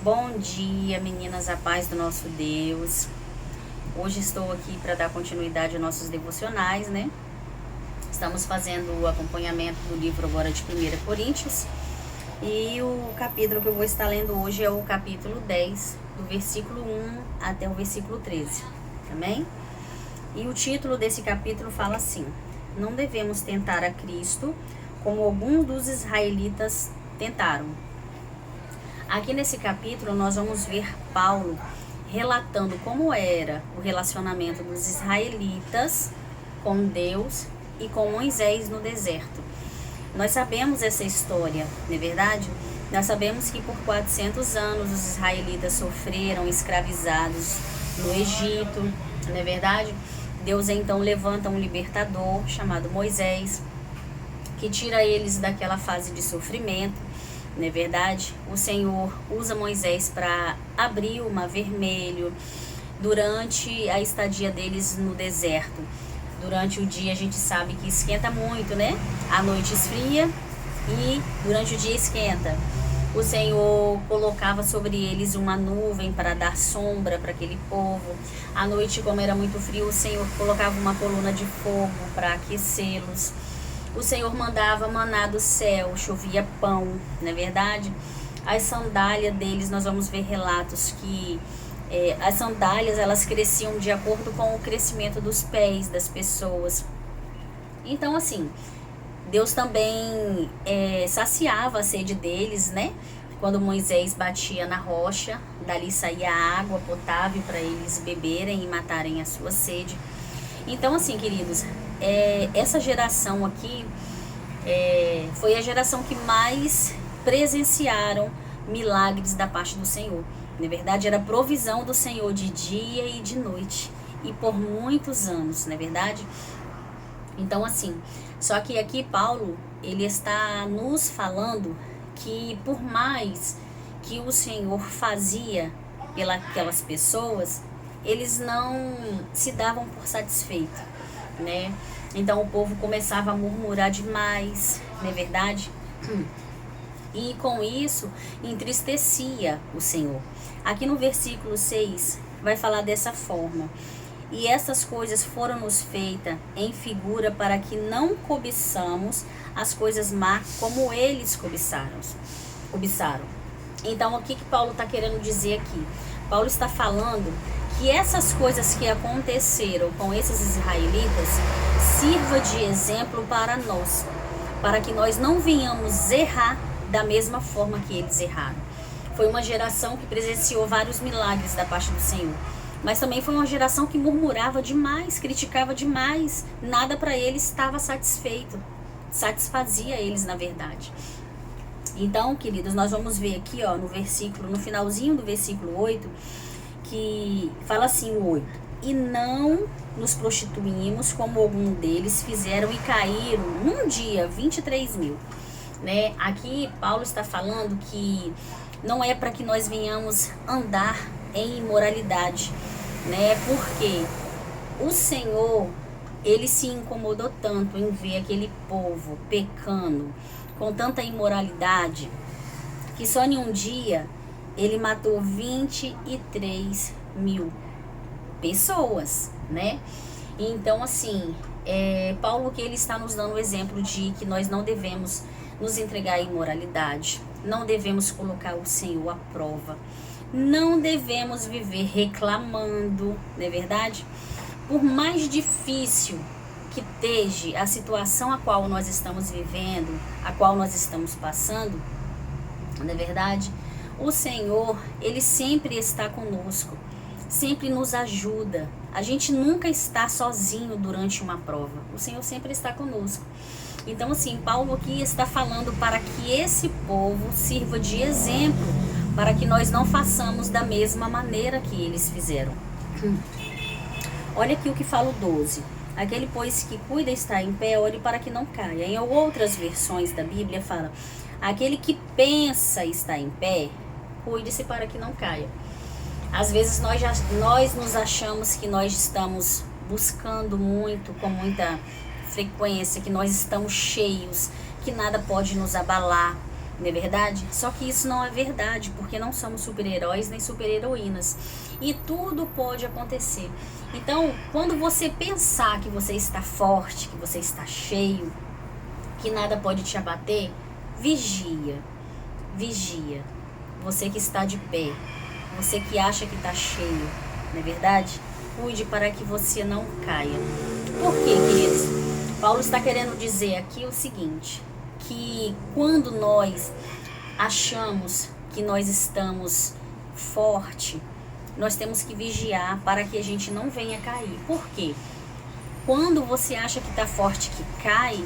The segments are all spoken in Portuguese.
Bom dia, meninas, a paz do nosso Deus. Hoje estou aqui para dar continuidade aos nossos devocionais, né? Estamos fazendo o acompanhamento do livro agora de 1 Coríntios. E o capítulo que eu vou estar lendo hoje é o capítulo 10, do versículo 1 até o versículo 13. Amém? E o título desse capítulo fala assim: não devemos tentar a Cristo como alguns dos israelitas tentaram. Aqui nesse capítulo nós vamos ver Paulo relatando como era o relacionamento dos israelitas com Deus e com Moisés no deserto. Nós sabemos essa história, não é verdade? Nós sabemos que por 400 anos os israelitas sofreram escravizados no Egito, não é verdade? Deus então levanta um libertador chamado Moisés, que tira eles daquela fase de sofrimento. Não é verdade? O Senhor usa Moisés para abrir o Mar Vermelho durante a estadia deles no deserto. Durante o dia a gente sabe que esquenta muito, né? À noite esfria e durante o dia esquenta. O Senhor colocava sobre eles uma nuvem para dar sombra para aquele povo. À noite, como era muito frio, o Senhor colocava uma coluna de fogo para aquecê-los. O Senhor mandava maná do céu, chovia pão, não é verdade? As sandálias deles, nós vamos ver relatos que as sandálias, elas cresciam de acordo com o crescimento dos pés das pessoas. Então, assim, Deus também saciava a sede deles, né? Quando Moisés batia na rocha, dali saía água potável para eles beberem e matarem a sua sede. Então, assim, queridos, essa geração aqui foi a geração que mais presenciaram milagres da parte do Senhor. Na verdade, era provisão do Senhor de dia e de noite, e por muitos anos, não é verdade? Então, assim, só que aqui Paulo, ele está nos falando que por mais que o Senhor fazia pelas pessoas, eles não se davam por satisfeito, né? Então o povo começava a murmurar demais, não é verdade? E com isso entristecia o Senhor. Aqui no versículo 6 vai falar dessa forma: e essas coisas foram-nos feitas em figura para que não cobiçamos as coisas más como eles cobiçaram. Então o que Paulo está querendo dizer aqui? Paulo está falando que essas coisas que aconteceram com esses israelitas sirva de exemplo para nós, para que nós não venhamos errar da mesma forma que eles erraram. Foi uma geração que presenciou vários milagres da parte do Senhor, mas também foi uma geração que murmurava demais, criticava demais, nada para eles estava satisfazia eles na verdade. Então, queridos, nós vamos ver aqui, ó, no finalzinho do versículo 8, que fala assim, o 8: e não nos prostituímos como algum deles fizeram e caíram num dia 23 mil, né? Aqui Paulo está falando que não é para que nós venhamos andar em imoralidade, né? Porque o Senhor, ele se incomodou tanto em ver aquele povo pecando com tanta imoralidade, que só em um dia ele matou 23 mil pessoas, né? Então, assim, Paulo, que ele está nos dando o exemplo de que nós não devemos nos entregar à imoralidade, não devemos colocar o Senhor à prova, não devemos viver reclamando, não é verdade? Por mais difícil que esteja a situação a qual nós estamos vivendo, a qual nós estamos passando, não é verdade? O Senhor, ele sempre está conosco, sempre nos ajuda. A gente nunca está sozinho durante uma prova. O Senhor sempre está conosco. Então, assim, Paulo aqui está falando para que esse povo sirva de exemplo, para que nós não façamos da mesma maneira que eles fizeram. Olha aqui o que fala o 12. Aquele, pois, que cuida estar em pé, ore para que não caia. Em outras versões da Bíblia fala: aquele que pensa estar em pé, cuide-se para que não caia. Às vezes nós nos achamos que nós estamos buscando muito, com muita frequência, que nós estamos cheios, que nada pode nos abalar, não é verdade? Só que isso não é verdade, porque não somos super-heróis nem super-heroínas. E tudo pode acontecer. Então, quando você pensar que você está forte, que você está cheio, que nada pode te abater, vigia. Vigia. Você que está de pé, você que acha que está cheio, não é verdade? Cuide para que você não caia. Por quê, queridos? Paulo está querendo dizer aqui o seguinte, que quando nós achamos que nós estamos forte, nós temos que vigiar para que a gente não venha cair. Por quê? Quando você acha que está forte, que cai,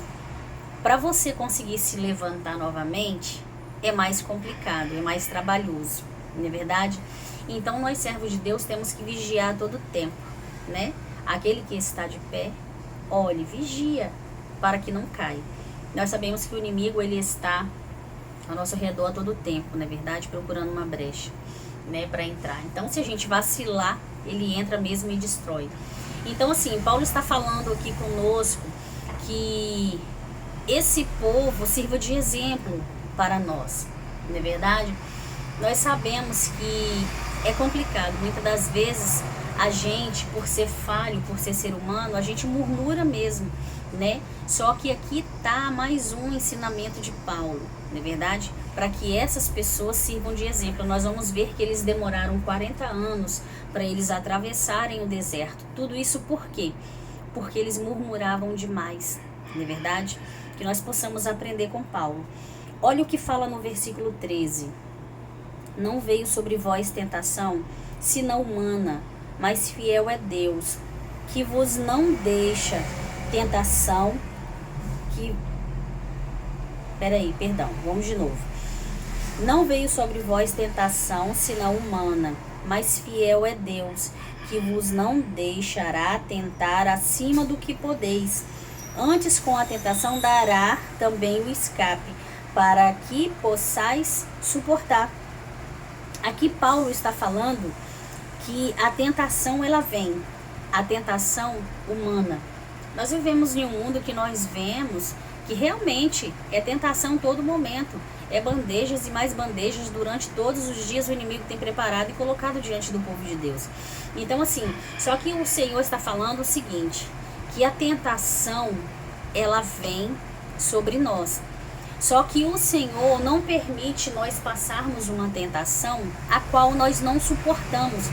para você conseguir se levantar novamente, é mais complicado, é mais trabalhoso, não é verdade? Então, nós servos de Deus temos que vigiar todo o tempo, né? Aquele que está de pé, olhe, vigia para que não caia. Nós sabemos que o inimigo, ele está ao nosso redor todo o tempo, não é verdade? Procurando uma brecha, né, para entrar. Então, se a gente vacilar, ele entra mesmo e destrói. Então, assim, Paulo está falando aqui conosco que esse povo sirva de exemplo para nós, não é verdade? Nós sabemos que é complicado. Muitas das vezes a gente, por ser falho, por ser humano, a gente murmura mesmo, né? Só que aqui tá mais um ensinamento de Paulo, não é verdade? Para que essas pessoas sirvam de exemplo. Nós vamos ver que eles demoraram 40 anos para eles atravessarem o deserto. Tudo isso por quê? Porque eles murmuravam demais, não é verdade? Que nós possamos aprender com Paulo. Olha o que fala no versículo 13. Não veio sobre vós tentação, senão humana, mas fiel é Deus, que vos não deixa tentação, vamos de novo. Não veio sobre vós tentação, senão humana, mas fiel é Deus, que vos não deixará tentar acima do que podeis. Antes, com a tentação, dará também o escape, para que possais suportar. Aqui Paulo está falando que a tentação, ela vem, a tentação humana. Nós vivemos em um mundo que nós vemos que realmente é tentação todo momento. É bandejas e mais bandejas durante todos os dias o inimigo tem preparado e colocado diante do povo de Deus. Então, assim, só que o Senhor está falando o seguinte, que a tentação, ela vem sobre nós. Só que o Senhor não permite nós passarmos uma tentação a qual nós não suportamos.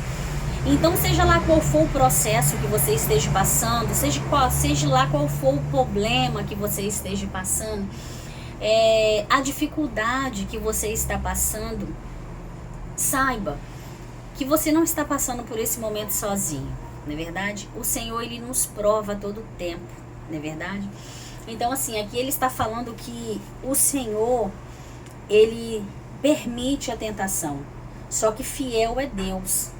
Então, seja lá qual for o processo que você esteja passando, seja lá qual for o problema que você esteja passando, a dificuldade que você está passando, saiba que você não está passando por esse momento sozinho, não é verdade? O Senhor, ele nos prova todo o tempo, não é verdade? Então, assim, aqui ele está falando que o Senhor, ele permite a tentação, só que fiel é Deus.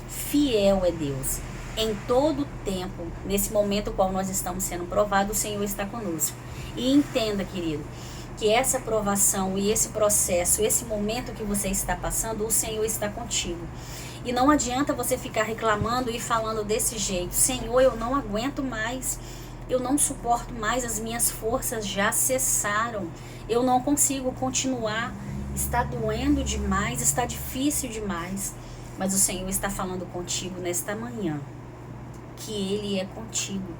Fiel é Deus. Em todo tempo, nesse momento qual nós estamos sendo provados, o Senhor está conosco. E entenda, querido, que essa provação e esse processo, esse momento que você está passando, o Senhor está contigo. E não adianta você ficar reclamando e falando desse jeito: Senhor, eu não aguento mais, eu não suporto mais, as minhas forças já cessaram, eu não consigo continuar, está doendo demais, está difícil demais. Mas o Senhor está falando contigo nesta manhã, que Ele é contigo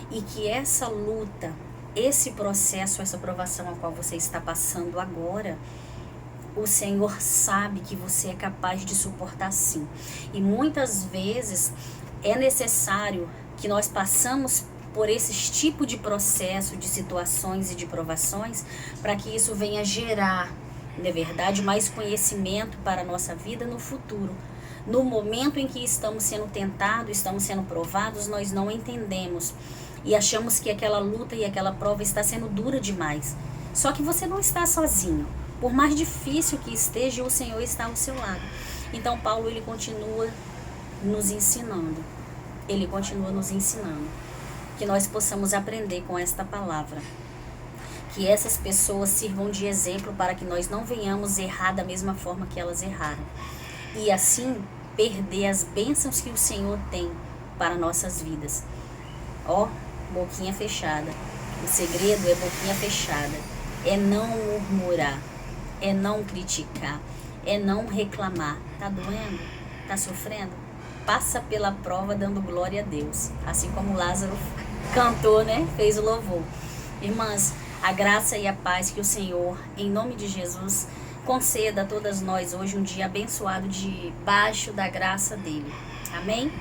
e que essa luta, esse processo, essa provação a qual você está passando agora, o Senhor sabe que você é capaz de suportar sim. E muitas vezes é necessário que nós passamos por esse tipo de processo, de situações e de provações, para que isso venha gerar, na verdade, mais conhecimento para a nossa vida no futuro. No momento em que estamos sendo tentados, estamos sendo provados, nós não entendemos e achamos que aquela luta e aquela prova está sendo dura demais. Só que você não está sozinho. Por mais difícil que esteja, o Senhor está ao seu lado. Então Paulo, ele continua nos ensinando. Ele continua nos ensinando. Que nós possamos aprender com esta palavra. Que essas pessoas sirvam de exemplo para que nós não venhamos errar da mesma forma que elas erraram. E assim perder as bênçãos que o Senhor tem para nossas vidas. Ó, boquinha fechada. O segredo é boquinha fechada. É não murmurar. é não criticar, é não reclamar. Tá doendo? Tá sofrendo? Passa pela prova dando glória a Deus. Assim como Lázaro cantou, né? Fez o louvor. Irmãs, a graça e a paz que o Senhor, em nome de Jesus, conceda a todas nós hoje um dia abençoado debaixo da graça dele. Amém?